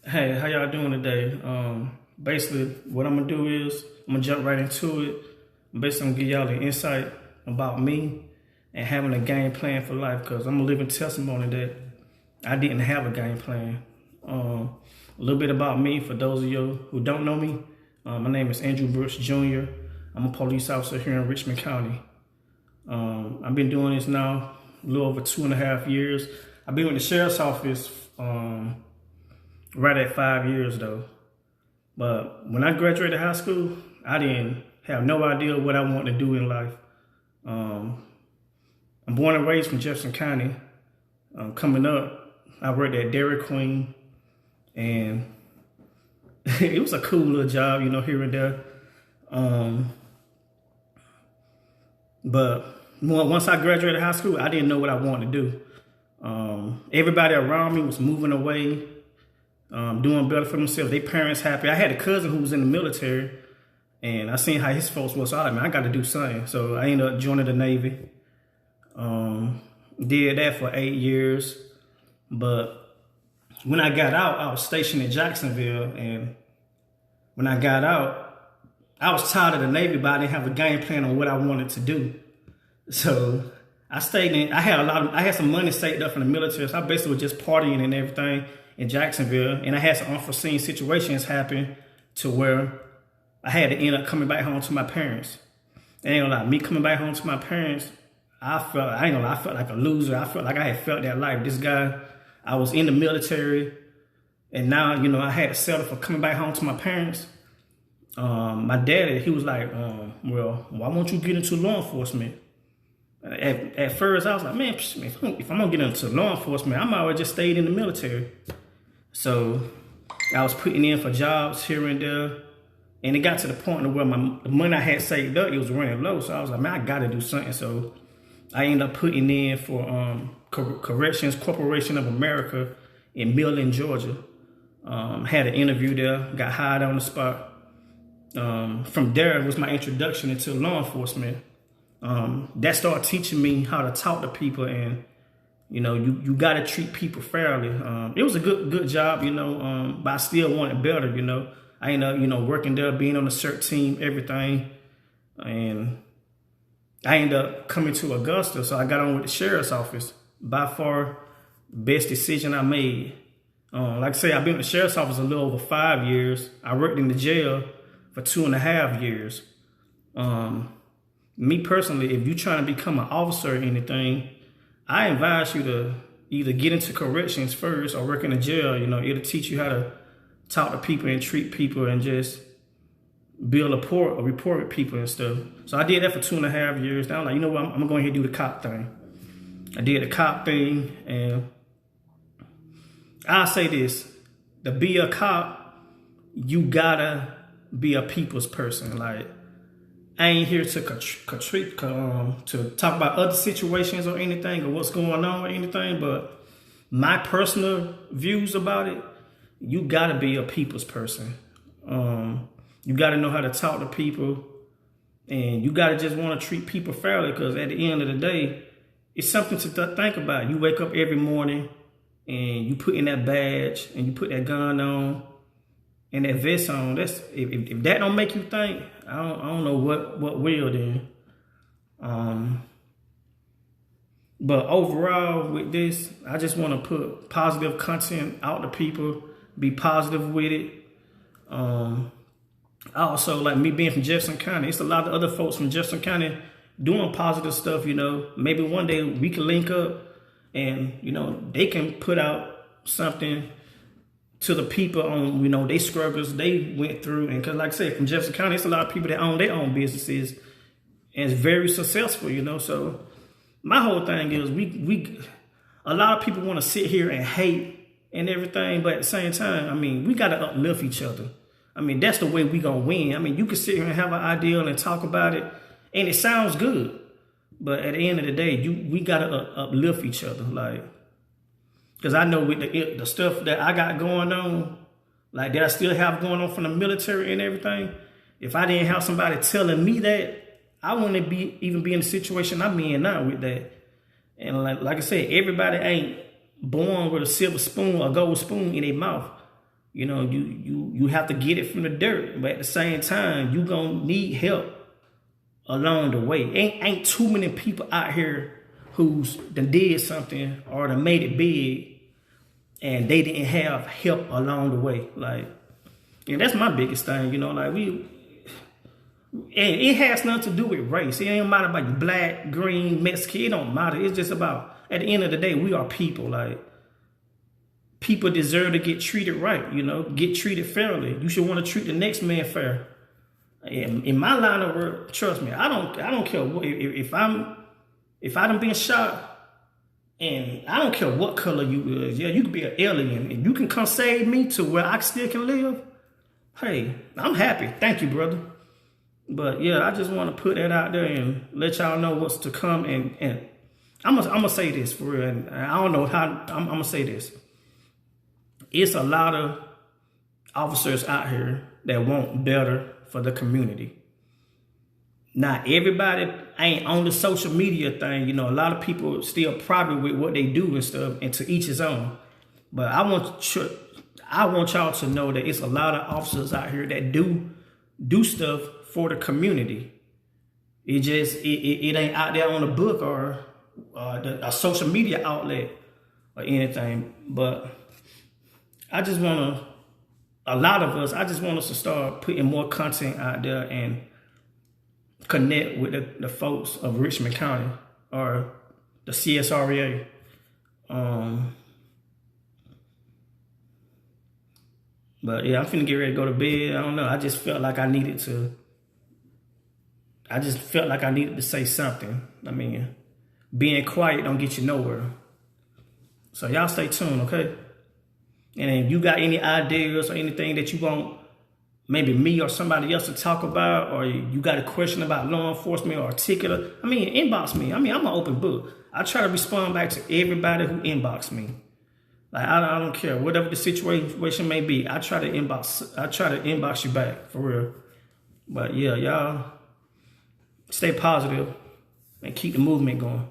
Hey, how y'all doing today? Basically, what I'm gonna do is I'm gonna jump right into it. I'm basically gonna give y'all an insight about me and having a game plan for life, because I'm a living testimony that I didn't have a game plan. A little bit about me for those of you who don't know me. My name is Andrew Brooks Jr. I'm a police officer here in Richmond County. I've been doing this now a little over 2.5 years. I've been with the sheriff's office right at 5 years though. But when I graduated high school, I didn't have no idea what I wanted to do in life. Um, I'm born and raised from Jefferson County. Coming up, I worked at Dairy Queen, and it was a cool little job, here and there. Um, but once I graduated high school, I didn't know what I wanted to do. Everybody around me was moving away, doing better for themselves. Their parents happy. I had a cousin who was in the military, and I seen how his folks was. So I was like, man, I got to do something. So I ended up joining the Navy. Did that for 8 years. But when I got out, I was stationed in Jacksonville. And when I got out, I was tired of the Navy, but I didn't have a game plan on what I wanted to do. So I stayed in, I had some money saved up from the military. So I basically was just partying and everything in Jacksonville. And I had some unforeseen situations happen to where I had to end up coming back home to my parents. And ain't gonna lie, me coming back home to my parents, I felt like a loser. I felt like I had felt that life. This guy, I was in the military, and now, I had to settle for coming back home to my parents. My daddy, he was like, well, why won't you get into law enforcement? At first, I was like, man, if I'm gonna get into law enforcement, I might as well just stayed in the military. So I was putting in for jobs here and there. And it got to the point where the money I had saved up, it was running low. So I was like, man, I got to do something. So I ended up putting in for Corrections Corporation of America in Millen, Georgia. Had an interview there, got hired on the spot. From there was my introduction into law enforcement. That started teaching me how to talk to people, and you got to treat people fairly. It was a good job, but I still wanted better. I ended up, working there, being on the CERT team, everything. And I ended up coming to Augusta, so I got on with the sheriff's office. By far, best decision I made. Like I say, I've been with the sheriff's office a little over 5 years. I worked in the jail for 2.5 years. Me personally, if you're trying to become an officer or anything, I advise you to either get into corrections first or work in the jail. It'll teach you how to talk to people and treat people and just build a rapport with people and stuff. So I did that for 2.5 years. Now I'm like, you know what? I'm going to go ahead and do the cop thing. I did the cop thing, and I'll say this. To be a cop, you gotta be a people's person. Like, I ain't here to to talk about other situations or anything or what's going on or anything, but my personal views about it, you gotta be a people's person. You gotta know how to talk to people, and you gotta just want to treat people fairly, because at the end of the day, it's something to think about. You wake up every morning and you put in that badge and you put that gun on and that vest on. That's if that don't make you think, I don't know what will then. But overall with this, I just want to put positive content out to people. Be positive with it. Also, like me being from Jefferson County, it's a lot of other folks from Jefferson County doing positive stuff. Maybe one day we can link up, and they can put out something to the people on they struggles they went through. And because, like I said, from Jefferson County, it's a lot of people that own their own businesses and it's very successful. So my whole thing is we a lot of people want to sit here and hate and everything, but at the same time, we got to uplift each other. That's the way we gonna win. You can sit here and have an ideal and talk about it, and it sounds good, but at the end of the day, we gotta uplift each other, like, because I know with the stuff that I got going on, like that I still have going on from the military and everything. If I didn't have somebody telling me that, I wouldn't even be in the situation I'm in now with that. And like I said, everybody ain't born with a silver spoon or gold spoon in their mouth. You know, you have to get it from the dirt, but at the same time, you gonna need help along the way. Ain't too many people out here who's done did something or done made it big and they didn't have help along the way. Like, and that's my biggest thing, you know, like and it has nothing to do with race. It ain't matter about black, green, Mexican. It don't matter. It's just about, at the end of the day, we are people. Like, people deserve to get treated right, you know, get treated fairly. You should want to treat the next man fair. In my line of work, trust me, I don't care what, if I done been shot, and I don't care what color you is. Yeah, you could be an alien, and you can come save me to where I still can live. Hey, I'm happy. Thank you, brother. But yeah, I just want to put that out there and let y'all know what's to come. And I'm gonna say this for real. And I don't know how I'm gonna say this. It's a lot of officers out here that want better for the community. Not everybody ain't on the social media thing. You know, a lot of people still private with what they do and stuff, and to each his own. But I want y'all to know that it's a lot of officers out here that do stuff for the community. It just, it ain't out there on the book or a social media outlet or anything. But I just want to, a lot of us, I just want us to start putting more content out there and connect with the folks of Richmond County or the CSREA. But yeah, I'm finna get ready to go to bed. I don't know. I just felt like I needed to say something. I mean, being quiet don't get you nowhere. So y'all stay tuned, okay? And if you got any ideas or anything that you want maybe me or somebody else to talk about, or you got a question about law enforcement or a ticket, I mean, inbox me. I mean, I'm an open book. I try to respond back to everybody who inbox me. Like, I don't care. Whatever the situation may be, I try to inbox you back, for real. But yeah, y'all stay positive and keep the movement going.